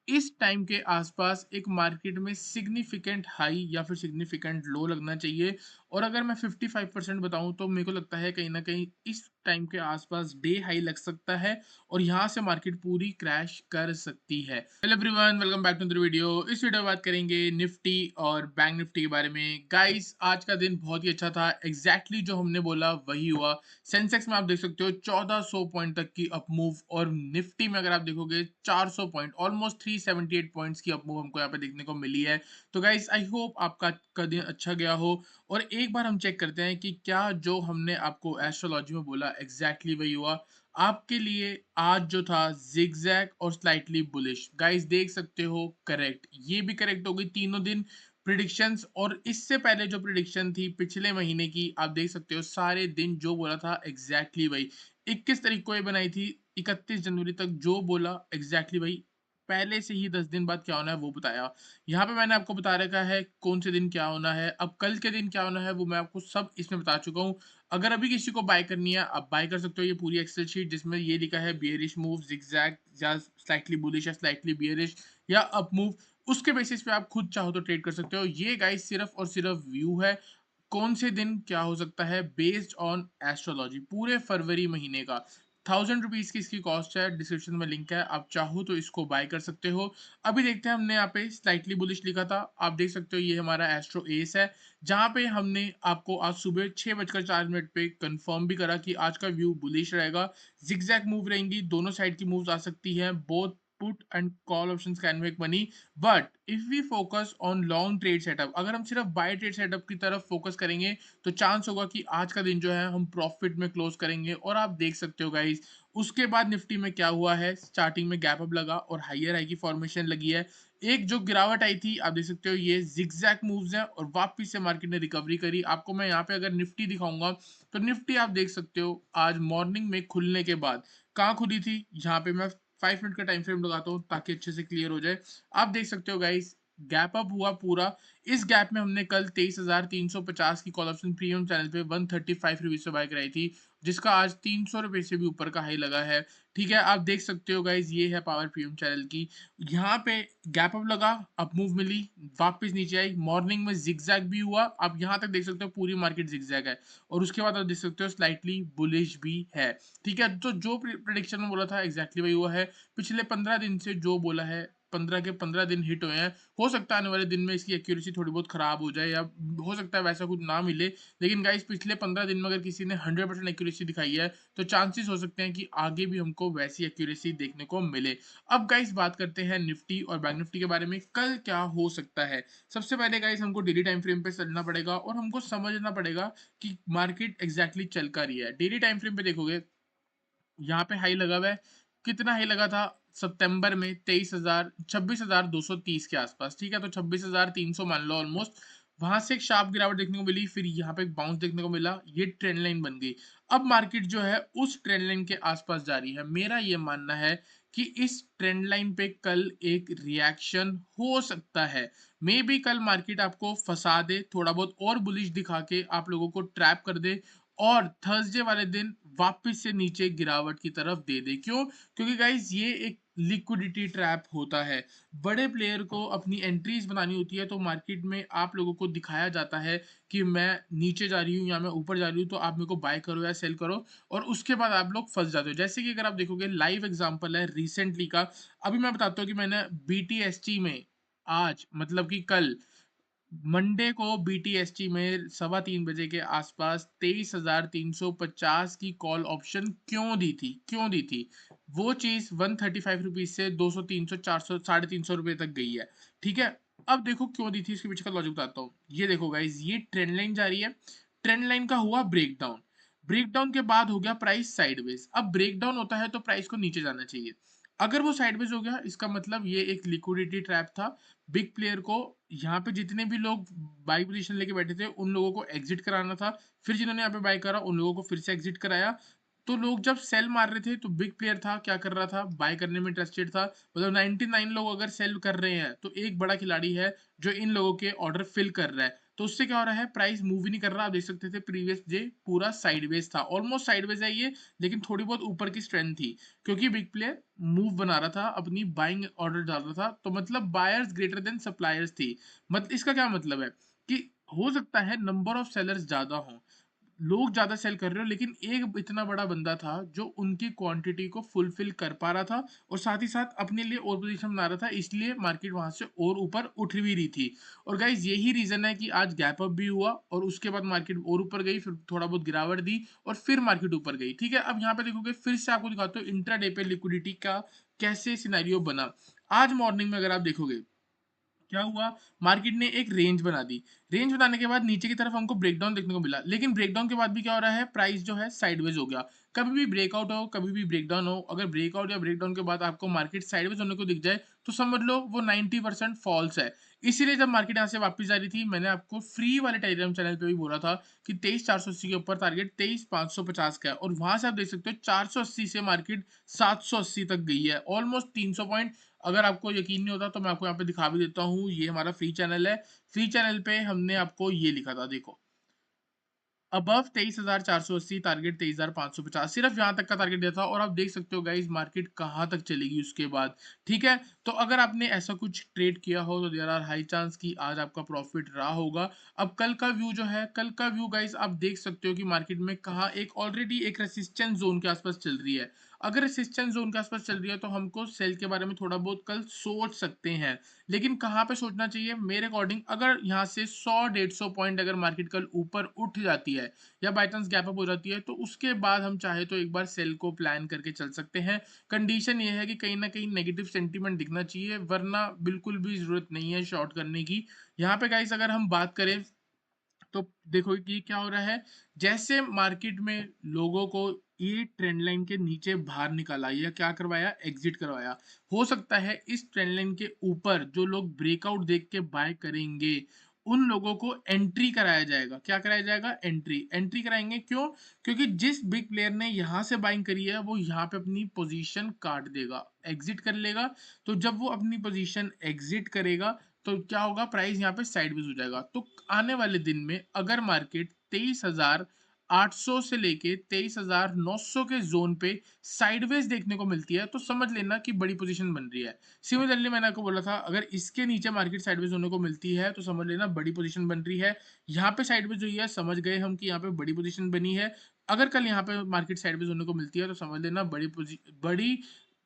इस टाइम के आसपास एक मार्केट में सिग्निफिकेंट हाई या फिर सिग्निफिकेंट लो लगना चाहिए। और अगर मैं 55% बताऊं तो मेरे को लगता है कहीं ना कहीं इस टाइम के आसपास डे हाई लग सकता है और यहाँ से मार्केट पूरी क्रैश कर सकती है। Hello everyone, welcome back to the video. इस वीडियो में बात करेंगे निफ्टी और बैंक निफ्टी के बारे में। गाइस, आज का दिन बहुत ही अच्छा था। जो हमने बोला वही हुआ। सेंसेक्स में आप देख सकते हो 1400 पॉइंट तक की अप मूव, और निफ्टी में अगर आप देखोगे 400 पॉइंट, ऑलमोस्ट 378 पॉइंट्स की अप मूव हमको यहाँ पे देखने को मिली है। तो गाइस, आई होप आपका का दिन अच्छा गया हो। और एक बार हम चेक करते हैं कि क्या जो हमने आपको एस्ट्रोलॉजी में बोला वही हुआ आपके लिए। आज जो था जिगजैग और स्लाइटली बुलिश, गाइस देख सकते हो, करेक्ट, ये भी करेक्ट हो गई तीनों दिन प्रिडिक्शंस। और इससे पहले जो प्रिडिक्शन थी पिछले महीने की, आप देख सकते हो सारे दिन जो बोला था वही। 21 तारीख को ये बनाई थी, 31 जनवरी तक जो बोला वही। पहले से ही 10 दिन बाद क्या होना है वो बताया। यहाँ पे मैंने आपको बता रखा है कौन से दिन क्या होना है, अब कल के दिन क्या होना है वो मैं आपको सब इसमें बता चुका हूँ। अगर अभी किसी को बाय करनी है आप बाय कर सकते हो। ये पूरी एक्सेल शीट जिसमें ये लिखा है बियरिश मूव, जिगजैग, या स्लाइटली बुलिश या स्लाइटली बियरिश या अप मूव, उसके बेसिस पे आप खुद चाहो तो ट्रेड कर सकते हो। ये गाइस सिर्फ और सिर्फ व्यू है, कौन से दिन क्या हो सकता है बेस्ड ऑन एस्ट्रोलॉजी पूरे फरवरी महीने का। 1000 रुपीज की इसकी कॉस्ट है, डिस्क्रिप्शन में लिंक है, आप चाहो तो इसको बाय कर सकते हो। अभी देखते हैं, हमने यहाँ पे स्लाइटली बुलिश लिखा था, आप देख सकते हो ये हमारा एस्ट्रो एस है, जहाँ पे हमने आपको आज सुबह 6:04 पे कंफर्म भी करा कि आज का व्यू बुलिश रहेगा। जिगजैग मूव रहेंगी, दोनों साइड की मूव्स आ सकती हैं, both put and call options can make money. But if we focus on long trade setup, अगर हम सिर्फ बाय ट्रेड सेटअप की तरफ फोकस करेंगे तो चांस होगा कि आज का दिन जो है हम प्रॉफिट में क्लोज करेंगे। और आप देख सकते हो गाइस, उसके बाद निफ्टी में क्या हुआ है, स्टार्टिंग में गैप अप लगा और हायर हाई की फॉर्मेशन लगी है। एक जो गिरावट आई थी आप देख सकते हो, ये जिगजैग मूव्स हैं और वापस से मार्केट ने रिकवरी करी। आपको मैं यहाँ पे अगर निफ्टी दिखाऊंगा तो निफ्टी आप देख सकते हो आज मॉर्निंग में खुलने के बाद कहाँ खुली थी। यहाँ पे मैं 5 मिनट का टाइम फ्रेम लगाता हूँ ताकि अच्छे से क्लियर हो जाए। आप देख सकते हो गाइस, गैप अप हुआ पूरा। इस गैप में हमने कल 23,350 की कॉल ऑप्शन प्रीमियम चैनल पे 135 रुपीज से बाय कराई थी, जिसका आज 300 रुपए से भी ऊपर का हाई लगा है। ठीक है, आप देख सकते हो गाइज, ये है पावर प्रीमियम चैनल की। यहाँ पे गैप अप लगा, अप मूव मिली, वापस नीचे आई, मॉर्निंग में जिगजैग भी हुआ। आप यहाँ तक देख सकते हो पूरी मार्केट जिगजैग है, और उसके बाद आप देख सकते हो स्लाइटली बुलिश भी है। ठीक है, तो जो प्रिडिक्शन में बोला था वही हुआ है। पिछले 15 दिन से जो बोला है, 15 के 15 दिन हिट हुए हैं। हो सकता है आने वाले दिन में इसकी एक्यूरेसी थोड़ी बहुत खराब हो जाए, या हो सकता है वैसा कुछ ना मिले। लेकिन गाइस, पिछले 15 दिन में अगर किसी ने 100% एक्यूरेसी दिखाई है तो चांसेस हो सकते हैं कि आगे भी हमको वैसी एक्यूरेसी देखने को मिले। अब गाइस बात करते हैं निफ्टी और बैंक निफ्टी के बारे में, कल क्या हो सकता है। सबसे पहले गाइस हमको डेली टाइम फ्रेम पे चलना पड़ेगा और हमको समझना पड़ेगा कि मार्केट चल कर रही है। डेली टाइम फ्रेम पे देखोगे, यहाँ पे हाई लगा हुआ है। कितना हाई लगा था सितंबर में? 26,230 के आसपास। ठीक है, तो 26,300 मान लो ऑलमोस्ट। वहां से एक शार्प गिरावट देखने को मिली, फिर यहाँ पे एक बाउंस देखने को मिला, ये ट्रेंड लाइन बन गई। अब मार्केट जो है उस ट्रेंड लाइन के आसपास जा रही है। मेरा ये मानना है कि इस ट्रेंड लाइन पे कल एक रिएक्शन हो सकता है। मे बी कल मार्केट आपको फंसा दे, थोड़ा बहुत और बुलिश दिखा के आप लोगों को ट्रैप कर दे, और थर्सडे वाले दिन वापस से नीचे गिरावट की तरफ दे दे। क्यों? क्योंकि गाइज ये एक लिक्विडिटी ट्रैप होता है। बड़े प्लेयर को अपनी एंट्रीज बनानी होती है, तो मार्केट में आप लोगों को दिखाया जाता है कि मैं नीचे जा रही हूँ या मैं ऊपर जा रही हूँ, तो आप मेरे को बाय करो या सेल करो, और उसके बाद आप लोग फंस जाते हो। जैसे कि अगर आप देखोगे, लाइव एग्जांपल है रिसेंटली का। अभी मैं बताता हूँ कि मैंने बीटीएसटी में आज, मतलब कि कल मंडे को बीटीएसटी में 3:15 बजे के आसपास 23,350 की कॉल ऑप्शन क्यों दी थी? वो चीज 135 रुपीज से 200, 300, 400, 350 रुपए तक गई है। ठीक है, अब देखो क्यों दी थी, इसके पीछे का लॉजिक बताता हूँ। ये देखो गाइज, ये ट्रेंड लाइन जा रही है, ट्रेंड लाइन का हुआ ब्रेकडाउन, ब्रेकडाउन के बाद हो गया प्राइस साइडवेज। अब ब्रेकडाउन होता है तो प्राइस को नीचे जाना चाहिए। अगर वो साइडवेज हो गया, इसका मतलब ये एक लिक्विडिटी ट्रैप था। बिग प्लेयर को, यहाँ पे जितने भी लोग बाई पोजीशन लेके बैठे थे उन लोगों को एग्जिट कराना था, फिर जिन्होंने यहाँ पे बाय करा उन लोगों को फिर से एग्जिट कराया। तो लोग जब सेल मार रहे थे तो बिग प्लेयर था, क्या कर रहा था, बाय करने में इंटरेस्टेड था। मतलब 99 लोग अगर सेल कर रहे हैं तो एक बड़ा खिलाड़ी है जो इन लोगों के ऑर्डर फिल कर रहा है। तो उससे क्या हो रहा है, प्राइस मूव ही नहीं कर रहा। आप देख सकते थे प्रीवियस डे पूरा साइडवेज था, ऑलमोस्ट साइडवेज है ये, लेकिन थोड़ी बहुत ऊपर की स्ट्रेंथ थी, क्योंकि बिग प्लेयर मूव बना रहा था, अपनी बाइंग ऑर्डर डाल रहा था, तो मतलब बायर्स ग्रेटर देन सप्लायर्स थी। मतलब इसका क्या मतलब है कि हो सकता है नंबर ऑफ सेलर्स ज्यादा हों, लोग ज़्यादा सेल कर रहे हो, लेकिन एक इतना बड़ा बंदा था जो उनकी क्वांटिटी को फुलफिल कर पा रहा था और साथ ही साथ अपने लिए और पोजीशन बना रहा था, इसलिए मार्केट वहां से और ऊपर उठ भी रही थी। और गाइज यही रीजन है कि आज गैप अप भी हुआ और उसके बाद मार्केट और ऊपर गई, फिर थोड़ा बहुत गिरावट दी और फिर मार्केट ऊपर गई। ठीक है, अब यहाँ पे देखोगे, फिर से आपको दिखाता हूँ इंट्राडे पे लिक्विडिटी का कैसे सिनेरियो बना। आज मॉर्निंग में अगर आप देखोगे क्या हुआ, मार्केट ने एक रेंज बना दी। रेंज बनाने के बाद नीचे की तरफ हमको ब्रेकडाउन देखने को मिला, लेकिन ब्रेकडाउन के बाद भी क्या हो रहा है, प्राइस जो है साइडवेज हो गया। कभी भी ब्रेकआउट हो, कभी भी ब्रेकडाउन हो, अगर ब्रेकआउट या ब्रेकडाउन के बाद आपको मार्केट साइडवेज होने को दिख जाए, तो समझ लो वो 90% फॉल्स है। इसीलिए जब मार्केट यहाँ से वापस जा रही थी, मैंने आपको फ्री वाले टेलीग्राम चैनल पे भी बोला था कि 23,480 के ऊपर टारगेट 23,550 का है, और वहां से आप देख सकते हो 480 से मार्केट 780 तक गई है, ऑलमोस्ट 300 पॉइंट। अगर आपको यकीन नहीं होता तो मैं आपको यहाँ पे दिखा भी देता हूँ, ये हमारा फ्री चैनल है। फ्री चैनल पे हमने आपको ये लिखा था, देखो, अबव 23,480, टारगेट 23,550, सिर्फ यहाँ तक का टारगेट दिया था, और आप देख सकते हो गाइस मार्केट कहाँ तक चलेगी उसके बाद। ठीक है, तो अगर आपने ऐसा कुछ ट्रेड किया हो तो देयर आर हाई चांस कि आज आपका प्रॉफिट रहा होगा। अब कल का व्यू जो है, कल का व्यू गाइस आप देख सकते हो कि मार्केट में कहाँ एक ऑलरेडी एक रेसिस्टेंस जोन के आसपास चल रही है। अगर रेसिस्टेंस जोन के आसपास चल रही है तो हमको सेल के बारे में थोड़ा बहुत कल सोच सकते हैं, लेकिन कहाँ पे सोचना चाहिए मेरे अकॉर्डिंग, अगर यहाँ से 100-150 पॉइंट अगर मार्केट कल ऊपर उठ जाती है या बाय चांस गैप अप हो जाती है, तो उसके बाद हम चाहे तो एक बार सेल को प्लान करके चल सकते हैं। कंडीशन ये है कि कहीं ना कहीं नेगेटिव सेंटीमेंट दिखना चाहिए, वरना बिल्कुल भी जरूरत नहीं है शॉर्ट करने की। यहाँ पे गाइस अगर हम बात करें तो देखो कि क्या हो रहा है, जैसे मार्केट में लोगों को ये ट्रेंड लाइन के नीचे बाहर निकाला या क्या करवाया, एग्जिट करवाया। हो सकता है इस ट्रेंड लाइन के ऊपर जो लोग ब्रेकआउट देख के बाय करेंगे, उन लोगों को एंट्री कराया जाएगा। क्या कराया जाएगा, एंट्री। एंट्री कराएंगे क्यों, क्योंकि जिस बिग प्लेयर ने यहाँ से बाइंग करी है वो यहाँ पे अपनी पोजीशन काट देगा, एग्जिट कर लेगा। तो जब वो अपनी पोजीशन एग्जिट करेगा तो क्या होगा, प्राइस यहाँ पे साइडवेज हो जाएगा। तो आने वाले दिन में अगर मार्केट 23,800 से लेके 23,900 के जोन पे साइडवेज देखने को मिलती है, तो समझ लेना कि बड़ी पोजीशन बन रही है। सिमिलरली मैंने आपको बोला था, अगर इसके नीचे मार्केट साइडवेज होने को मिलती है तो समझ लेना बड़ी पोजीशन बन रही है। यहाँ पे साइडवेज हुई है, समझ गए हम कि यहाँ पे बड़ी पोजीशन बनी है। अगर कल यहाँ पे मार्केट साइडवेज होने को मिलती है तो समझ लेना बड़ी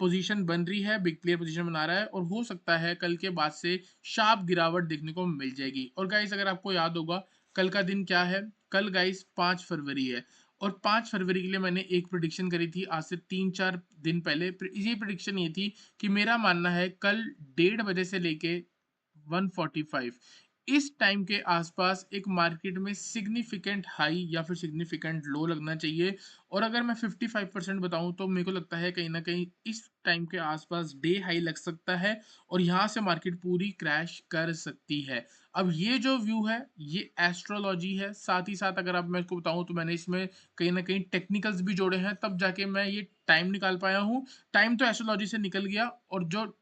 पोजीशन बन रही है, बिग प्लेयर पोजीशन बना रहा है, और हो सकता है कल के बाद से शार्प गिरावट देखने को मिल जाएगी। और गाइस अगर आपको याद होगा कल का दिन क्या है, कल गाइस 5 फरवरी है, और 5 फरवरी के लिए मैंने एक प्रिडिक्शन करी थी आज से 3-4 दिन पहले। ये प्रिडिक्शन ये थी कि मेरा मानना है कल 1:30 बजे से लेके 1:45 इस टाइम के आसपास एक मार्केट में सिग्निफिकेंट हाई या फिर सिग्निफिकेंट लो लगना चाहिए। और अगर मैं 55% बताऊं तो मेरे को लगता है कहीं ना कहीं इस टाइम के आसपास डे हाई लग सकता है, और यहाँ से मार्केट पूरी क्रैश कर सकती है। अब ये जो व्यू है ये एस्ट्रोलॉजी है, साथ ही साथ अगर आप मैं इसको बताऊं तो मैंने इसमें कहीं ना कहीं टेक्निकल्स भी जोड़े हैं, तब जाके मैं ये टाइम निकाल पाया हूँ। टाइम तो एस्ट्रोलॉजी से निकल गया, और जो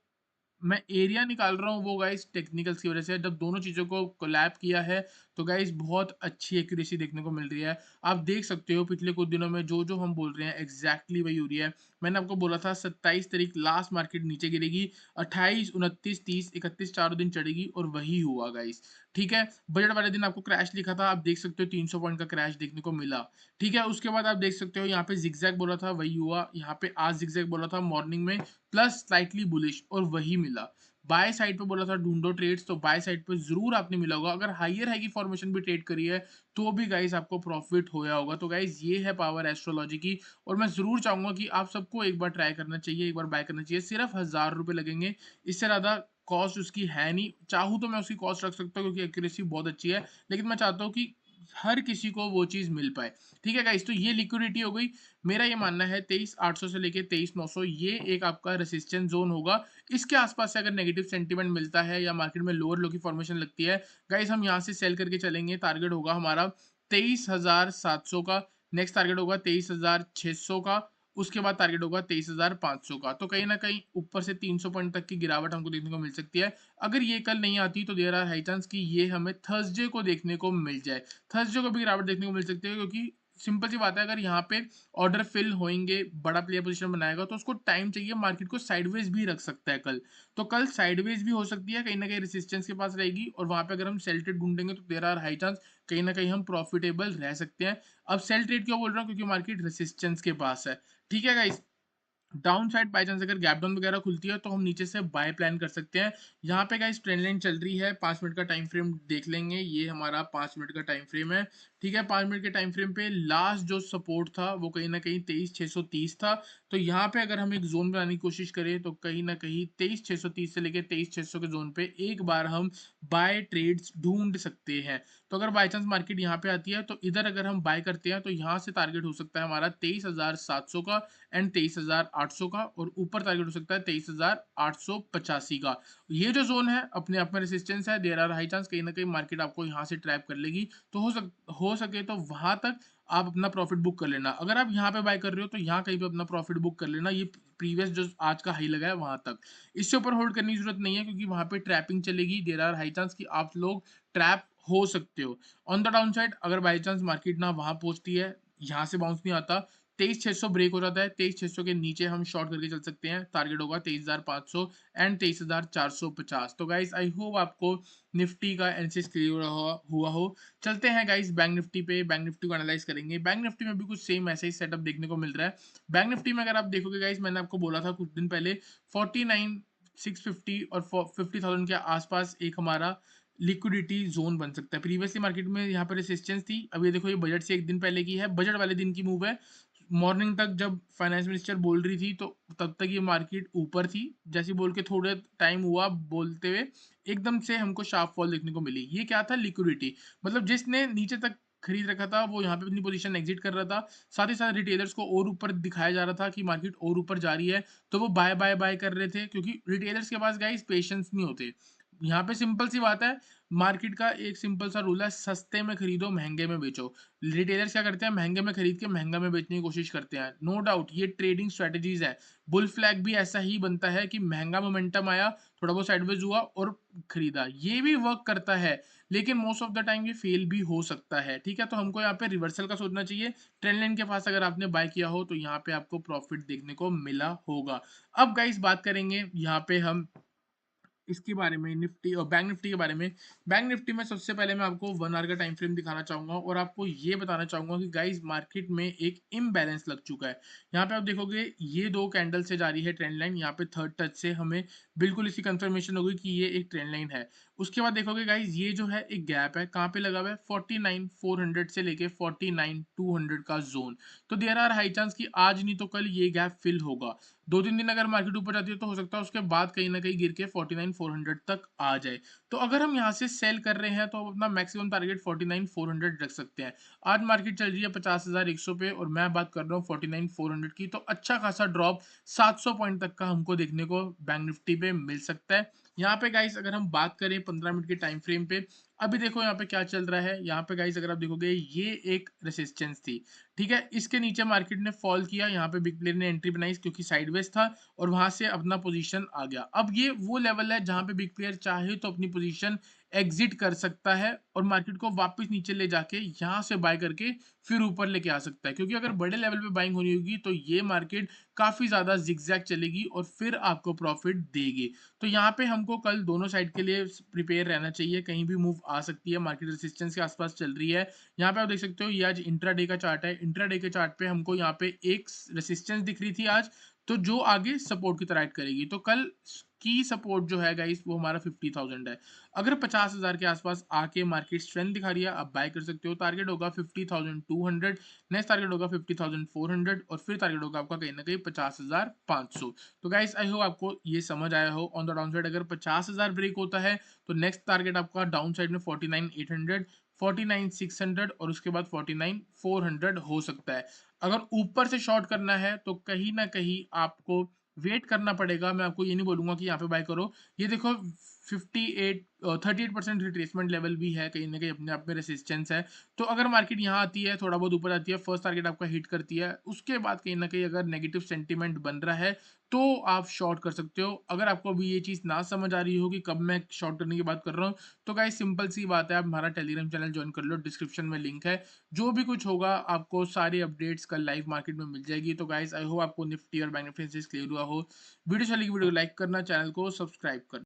मैं एरिया निकाल रहा हूँ वो गाइस टेक्निकल्स की वजह से। जब दोनों चीज़ों को कोलैब किया है तो गाइस बहुत अच्छी एक्यूरेसी देखने को मिल रही है। आप देख सकते हो पिछले कुछ दिनों में जो जो हम बोल रहे हैं एग्जैक्टली वही हो रही है। मैंने आपको बोला था 27 तारीख लास्ट मार्केट नीचे गिरेगी, 28, 29, 30, 31 चारों दिन चढ़ेगी, और वही हुआ गाइस। ठीक है, बजट वाले दिन आपको क्रैश लिखा था, आप देख सकते हो 300 पॉइंट का क्रैश देखने को मिला। ठीक है, उसके बाद आप देख सकते हो यहाँ पे जिगजैग बोला था वही हुआ, यहाँ पे आज जिगजैग बोला था मॉर्निंग में प्लस स्लाइटली बुलिश, और वही मिला। बाय साइड पे बोला था ढूंढो ट्रेड्स, तो बाय साइड पे जरूर आपने मिला होगा। अगर हायर हाई की फॉर्मेशन भी ट्रेड करी है तो भी गाइस आपको प्रॉफिट होया होगा। तो गाइस ये है पावर एस्ट्रोलॉजी की, और मैं जरूर चाहूंगा कि आप सबको एक बार ट्राई करना चाहिए, एक बार बाय करना चाहिए। सिर्फ 1,000 रुपए लगेंगे, इससे ज्यादा कॉस्ट उसकी है नहीं। चाहूँ तो मैं उसकी कॉस्ट रख सकता हूँ क्योंकि एक्यूरेसी बहुत अच्छी है, लेकिन मैं चाहता हूँ कि हर किसी को वो चीज मिल पाए। ठीक है गाइस, तो ये लिक्विडिटी हो गई। मेरा ये मानना है 23,800 से लेके 23,900 ये एक आपका रेसिस्टेंस जोन होगा। इसके आसपास से अगर नेगेटिव सेंटीमेंट मिलता है या मार्केट में लोअर लो की फॉर्मेशन लगती है, गाइस हम यहाँ से सेल करके चलेंगे। टारगेट होगा हमारा 23,700 का, नेक्स्ट टारगेट होगा 23,600 का, उसके बाद टारगेट होगा 23,500 का। तो कहीं न कहीं ऊपर से 300 पॉइंट तक की गिरावट हमको देखने को मिल सकती है। अगर ये कल नहीं आती तो देयर आर हाई चांस कि ये हमें थर्सडे को देखने को मिल जाए। थर्सडे को भी गिरावट देखने को मिल सकती है, क्योंकि सिंपल सी बात है, अगर यहाँ पे ऑर्डर फिल होएँगे, बड़ा प्लेयर पोज़ीशन बनाएगा तो उसको टाइम चाहिए, मार्केट को साइडवेज़ भी रख सकता है कल। तो कल साइडवेज़ भी हो सकती है, कहीं न कहीं रेजिस्टेंस के पास रहेगी और वहाँ पे अगर हम सेल ट्रेड ढूँढेंगे तो देयर आर हाई चांस कहीं न कहीं हम प्रॉफिटेबल रह सकते हैं। अब सेल ट्रेड क्यों बोल रहा हूँ? क्योंकि मार्केट रेजिस्टेंस के पास है। ठीक है guys? Down side by chance अगर गैप डाउन वगैरह खुलती है तो हम नीचे से बाय प्लान कर सकते हैं। यहाँ पे गाइस ट्रेंड लाइन चल रही है, 5 मिनट का टाइम फ्रेम देख लेंगे, ये हमारा 5 मिनट का टाइम फ्रेम है। ठीक है, 5 मिनट के टाइम फ्रेम पे लास्ट जो सपोर्ट था वो कहीं न कहीं 23,630 था। तो यहाँ पे अगर हम एक ज़ोन बनाने की कोशिश करें तो कहीं न कहीं 23,630 से लेके 23,600 के ज़ोन पे एक बार हम बाय ट्रेड्स ढूँढ सकते हैं। तो अगर बाय चांस मार्केट यहाँ पे आती है तो इधर अगर हम बाय करते हैं तो यहाँ से टारगेट हो सकता है हमारा 23,700 का एंड 23,800 का, और ऊपर टारगेट हो सकता है 23,885 का। ये जो जोन है अपने आप में रेजिस्टेंस है, देयर आर हाई चांस कहीं ना कहीं मार्केट आपको यहाँ से ट्रैप कर लेगी। तो हो सके तो वहां तक आप अपना प्रॉफिट बुक कर लेना। अगर आप यहाँ पे बाय कर रहे हो तो यहाँ कहीं पे अपना प्रॉफिट बुक कर लेना, ये प्रीवियस जो आज का हाई लगा है वहां तक। इससे ऊपर होल्ड करने की जरूरत नहीं है, क्योंकि वहां पे ट्रैपिंग चलेगी, देयर आर हाई चांस कि आप लोग ट्रैप हो सकते हो। ऑन द डाउन साइड अगर बाई चांस मार्केट ना वहां पहुंचती है, यहाँ से बाउंस नहीं आता, 23,600 ब्रेक हो जाता है, 23,600 के नीचे हम शॉर्ट करके चल सकते हैं। टारगेट होगा 23,500 एंड 23,450। तो गाइस आई होप आपको निफ्टी का एनालिसिस क्लियर हुआ हो। चलते हैं गाइस बैंक निफ्टी पे, बैंक निफ्टी को एनालाइज करेंगे। बैंक निफ्टी में भी कुछ सेम ऐसा ही सेटअप देखने को मिल रहा है। बैंक निफ्टी में अगर आप देखोगे गाइस, मैंने आपको बोला था कुछ दिन पहले 49,650 और 50,000 के आसपास एक हमारा लिक्विडिटी जोन बन सकता है। प्रीवियसली मार्केट में यहाँ पर रेसिस्टेंस थी। अब ये देखो, ये बजट से एक दिन पहले की है, बजट वाले दिन की मूव है। मॉर्निंग तक जब फाइनेंस मिनिस्टर बोल रही थी तो तब तक ये मार्केट ऊपर थी। जैसे बोल के थोड़ा टाइम हुआ बोलते हुए, एकदम से हमको शार्प फॉल देखने को मिली। ये क्या था? लिक्विडिटी। मतलब जिसने नीचे तक खरीद रखा था वो यहाँ पे अपनी पोजीशन एग्जिट कर रहा था। साथ ही साथ रिटेलर्स को और ऊपर दिखाया जा रहा था कि मार्केट और ऊपर जा रही है, तो वो बाय बाय बाय कर रहे थे, क्योंकि रिटेलर्स के पास गाइस पेशेंस नहीं होते। यहाँ पे सिंपल सी बात है, मार्केट का एक सिंपल सा रूल है, सस्ते में खरीदो महंगे में बेचो। रिटेलर्स क्या करते हैं? महंगे में खरीद के महंगा में बेचने की कोशिश करते हैं। नो डाउट ये ट्रेडिंग स्ट्रेटजीज है। बुल फ्लैग भी ऐसा ही बनता है कि महंगा मोमेंटम आया, थोड़ा बहुत साइडवेज हुआ और खरीदा, ये भी वर्क करता है। लेकिन मोस्ट ऑफ द टाइम ये फेल भी हो सकता है। ठीक है, तो हमको यहाँ पे रिवर्सल का सोचना चाहिए। ट्रेंड लाइन के पास अगर आपने बाय किया हो तो यहाँ पे आपको प्रॉफिट देखने को मिला होगा। अब गाइस बात करेंगे यहाँ पे हम इसके बारे में, निफ्टी और बैंक निफ्टी के बारे में। बैंक निफ्टी में सबसे पहले मैं आपको 1 आवर का टाइम फ्रेम दिखाना चाहूंगा और आपको ये बताना चाहूंगा कि गाइस मार्केट में एक इम्बैलेंस लग चुका है। यहाँ पे आप देखोगे ये दो कैंडल से जारी है ट्रेंड लाइन, यहाँ पे थर्ड टच से हमें बिल्कुल इसी कंफर्मेशन होगी कि ये एक ट्रेंड लाइन है। उसके बाद देखोगे गाइस ये जो है एक गैप है, कहाँ पे लगा हुआ है? 49,400 से लेके 49,200 का जोन। तो देयर आर हाई चांस कि आज नहीं तो कल ये गैप फिल होगा। 2-3 दिन अगर मार्केट ऊपर जाती है तो हो सकता है उसके बाद कहीं न कहीं गिर के 49,400 तक आ जाए। तो अगर हम यहाँ से सेल कर रहे हैं तो अपना मैक्सिमम टारगेट 49,400 रख सकते हैं। आज मार्केट चल रही है 50,100 पे और मैं बात कर रहा हूँ 49,400 की, तो अच्छा खासा ड्रॉप 700 पॉइंट तक का हमको देखने को बैंक निफ्टी पे मिल सकता है। यहाँ पे गाइस अगर हम बात करें 15 मिनट के टाइम फ्रेम पे, अभी देखो यहाँ पे क्या चल रहा है। यहाँ पे गाइस अगर आप देखोगे ये एक रेसिस्टेंस थी। ठीक है, इसके नीचे मार्केट ने फॉल किया, यहाँ पे बिग प्लेयर ने एंट्री बनाई क्योंकि साइडवेज था और वहां से अपना पोजीशन आ गया। अब ये वो लेवल है जहां पे बिग प्लेयर चाहे तो अपनी पोजीशन एग्जिट कर सकता है और मार्केट को वापस नीचे ले जाके यहाँ से बाय करके फिर ऊपर लेके आ सकता है, क्योंकि अगर बड़े लेवल पे बाइंग होनी होगी तो ये मार्केट काफी ज्यादा जिगजैग चलेगी और फिर आपको प्रॉफिट देगी। तो यहाँ पे हमको कल दोनों साइड के लिए प्रिपेयर रहना चाहिए, कहीं भी मूव आ सकती है। मार्केट रेसिस्टेंस के आसपास चल रही है। यहाँ पे आप देख सकते हो ये आज इंट्राडे का चार्ट है। इंट्राडे के चार्ट पे हमको यहाँ पे एक रेसिस्टेंस दिख रही थी आज, तो जो आगे सपोर्ट की तरह एक्ट करेगी। तो कल की सपोर्ट जो है गाइस वो हमारा 50,000 है। अगर 50,000 के आसपास आके मार्केट स्ट्रेंथ दिखा रही है, आप बाय कर सकते हो। टारगेट होगा 50,200, नेक्स्ट टारगेट होगा 50,400 और फिर टारगेट होगा आपका कहीं ना कहीं 50,500। तो गाइस आई होप आपको ये समझ आया हो। ऑन द डाउन साइड अगर 50,000 ब्रेक होता है तो नेक्स्ट टारगेट आपका डाउन साइड में 49,800, 49,600 और उसके बाद 49,400 हो सकता है। अगर ऊपर से शॉर्ट करना है तो कहीं ना कहीं आपको वेट करना पड़ेगा। मैं आपको ये नहीं बोलूंगा कि यहाँ पे बाय करो। ये देखो 58 38% रिट्रेसमेंट लेवल भी है, कहीं न कहीं अपने आप में रेजिस्टेंस है। तो अगर मार्केट यहाँ आती है, थोड़ा बहुत ऊपर आती है, फर्स्ट टारगेट आपका हिट करती है, उसके बाद कहीं न कहीं अगर नेगेटिव सेंटीमेंट बन रहा है, तो आप शॉर्ट कर सकते हो। अगर आपको अभी ये चीज़ ना समझ आ रही हो कि कब मैं शॉर्ट करने की बात कर रहा हूँ, तो गाइस सिंपल सी बात है, आप हमारा टेलीग्राम चैनल जॉइन कर लो, डिस्क्रिप्शन में लिंक है। जो भी कुछ होगा आपको सारी अपडेट्स कल लाइव मार्केट में मिल जाएगी। तो गाइस आई होप आपको निफ्टी और बैंक निफ्टी से क्लियर हुआ हो। वीडियो अच्छी लगी वीडियो को लाइक करना, चैनल को सब्सक्राइब करना।